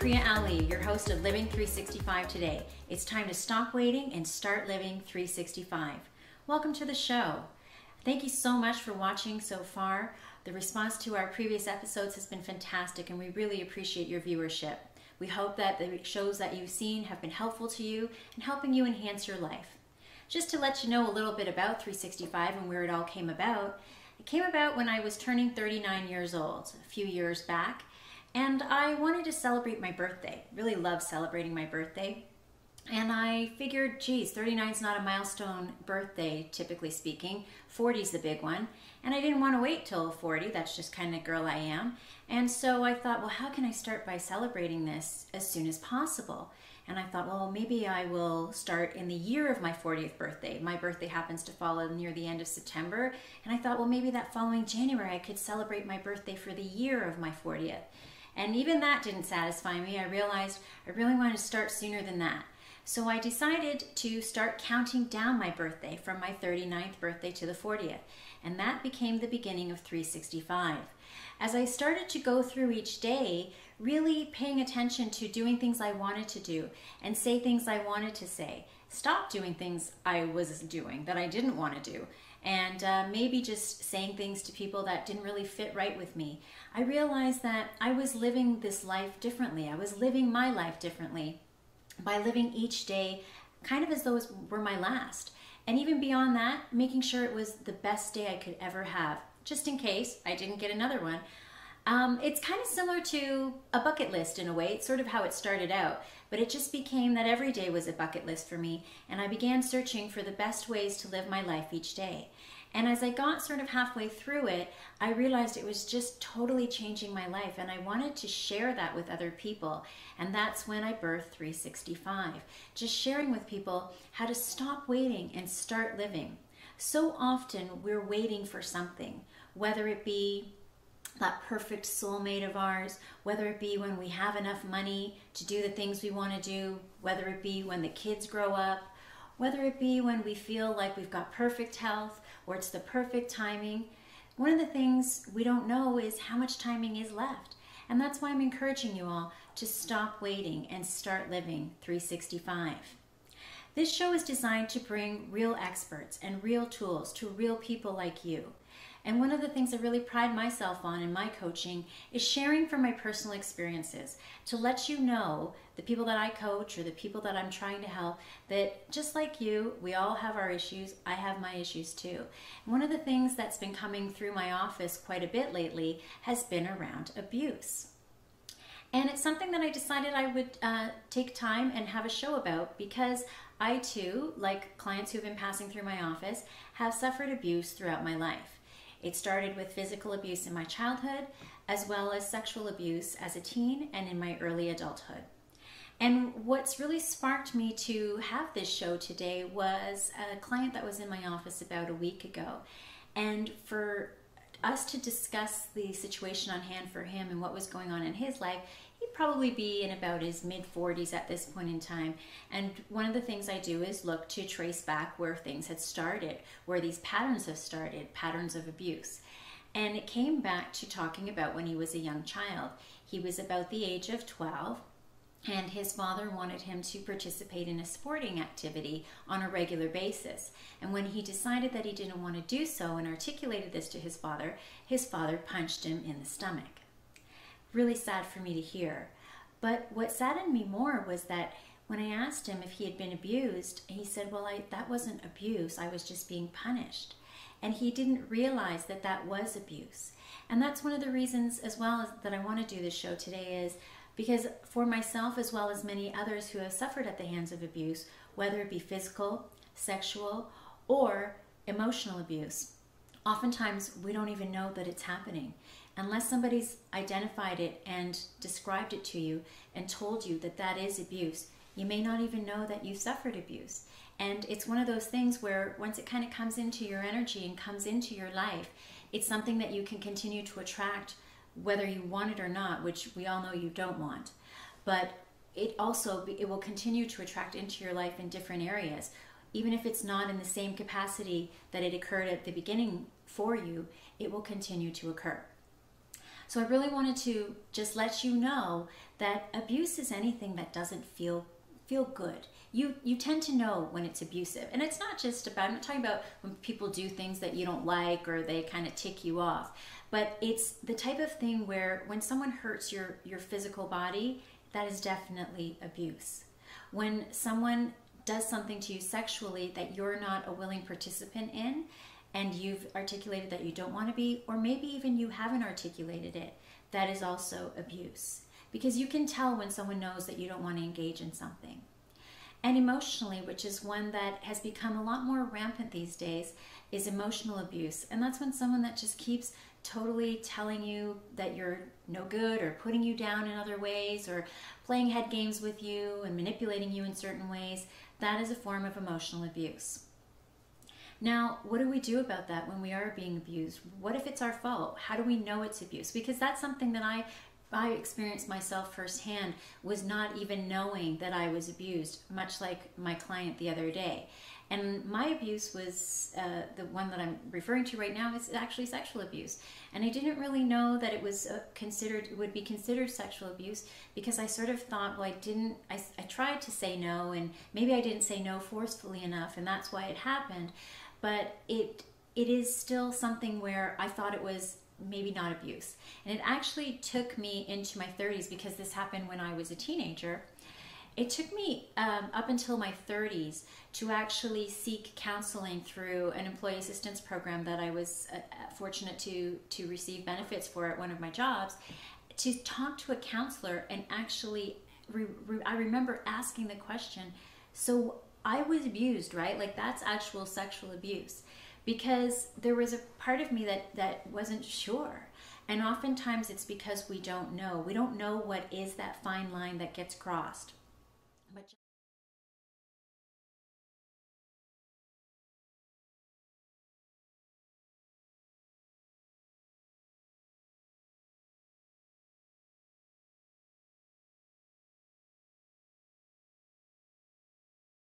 Priya Ali, your host of Living 365 Today. It's time to stop waiting and start living 365. Welcome to the show. Thank you so much for watching so far. The response to our previous episodes has been fantastic and we really appreciate your viewership. We hope that the shows that you've seen have been helpful to you and helping you enhance your life. Just to let you know a little bit about 365 and where it all came about, it came about when I was turning 39 years old, a few years back, and I wanted to celebrate my birthday. Really love celebrating my birthday. And I figured, geez, 39 is not a milestone birthday, typically speaking. 40 is the big one. And I didn't want to wait till 40. That's just kind of girl I am. And so I thought, well, how can I start by celebrating this as soon as possible? And I thought, well, maybe I will start in the year of my 40th birthday. My birthday happens to fall near the end of September. And I thought, well, maybe that following January I could celebrate my birthday for the year of my 40th. And even that didn't satisfy me. I realized I really wanted to start sooner than that. So I decided to start counting down my birthday from my 39th birthday to the 40th. And that became the beginning of 365. As I started to go through each day, really paying attention to doing things I wanted to do and say things I wanted to say, stop doing things I was doing that I didn't want to do, and maybe just saying things to people that didn't really fit right with me, I realized that I was living this life differently. I was living my life differently by living each day kind of as though it were my last. And even beyond that, making sure it was the best day I could ever have, just in case I didn't get another one. It's kind of similar to a bucket list in a way. It's sort of how it started out, but it just became that every day was a bucket list for me, and I began searching for the best ways to live my life each day. And as I got sort of halfway through it, I realized it was just totally changing my life, and I wanted to share that with other people. And that's when I birthed 365, just sharing with people how to stop waiting and start living. So often we're waiting for something, whether it be that perfect soulmate of ours, whether it be when we have enough money to do the things we want to do, whether it be when the kids grow up, whether it be when we feel like we've got perfect health or it's the perfect timing. One of the things we don't know is how much timing is left. And that's why I'm encouraging you all to stop waiting and start living 365. This show is designed to bring real experts and real tools to real people like you. And one of the things I really pride myself on in my coaching is sharing from my personal experiences to let you know, the people that I coach or the people that I'm trying to help, that just like you, we all have our issues. I have my issues too. And one of the things that's been coming through my office quite a bit lately has been around abuse. And it's something that I decided I would take time and have a show about, because I too, like clients who've been passing through my office, have suffered abuse throughout my life. It started with physical abuse in my childhood, as well as sexual abuse as a teen and in my early adulthood. And what's really sparked me to have this show today was a client that was in my office about a week ago. And for us to discuss the situation on hand for him and what was going on in his life, he'd probably be in about his mid-40s at this point in time. And one of the things I do is look to trace back where things had started, where these patterns have started, patterns of abuse. And it came back to talking about when he was a young child. He was about the age of 12, and his father wanted him to participate in a sporting activity on a regular basis. And when he decided that he didn't want to do so and articulated this to his father punched him in the stomach. Really sad for me to hear. But what saddened me more was that when I asked him if he had been abused, he said, well, that wasn't abuse, I was just being punished. And he didn't realize that that was abuse. And that's one of the reasons as well as that I want to do this show today, is because for myself as well as many others who have suffered at the hands of abuse, whether it be physical, sexual, or emotional abuse, oftentimes we don't even know that it's happening. Unless somebody's identified it and described it to you and told you that that is abuse, you may not even know that you've suffered abuse. And it's one of those things where once it kind of comes into your energy and comes into your life, it's something that you can continue to attract whether you want it or not, which we all know you don't want. But it will continue to attract into your life in different areas. Even if it's not in the same capacity that it occurred at the beginning for you, it will continue to occur. So I really wanted to just let you know that abuse is anything that doesn't feel good. You tend to know when it's abusive. And it's not just about, I'm not talking about when people do things that you don't like or they kind of tick you off, but it's the type of thing where when someone hurts your physical body, that is definitely abuse. When someone does something to you sexually that you're not a willing participant in, and you've articulated that you don't want to be, or maybe even you haven't articulated it, that is also abuse. Because you can tell when someone knows that you don't want to engage in something. And emotionally, which is one that has become a lot more rampant these days, is emotional abuse. And that's when someone that just keeps totally telling you that you're no good, or putting you down in other ways, or playing head games with you and manipulating you in certain ways, that is a form of emotional abuse. Now, what do we do about that when we are being abused? What if it's our fault? How do we know it's abuse? Because that's something that I experienced myself firsthand, was not even knowing that I was abused, much like my client the other day. And my abuse was, the one that I'm referring to right now, is actually sexual abuse. And I didn't really know that it was would be considered sexual abuse, because I sort of thought, well, I tried to say no, and maybe I didn't say no forcefully enough, and that's why it happened. But it is still something where I thought it was maybe not abuse. And it actually took me into my 30s, because this happened when I was a teenager. It took me up until my 30s to actually seek counseling through an employee assistance program that I was fortunate to receive benefits for at one of my jobs, to talk to a counselor and actually, I remember asking the question, so I was abused, right? Like, that's actual sexual abuse. Because there was a part of me that wasn't sure. And oftentimes it's because we don't know. We don't know what is that fine line that gets crossed. But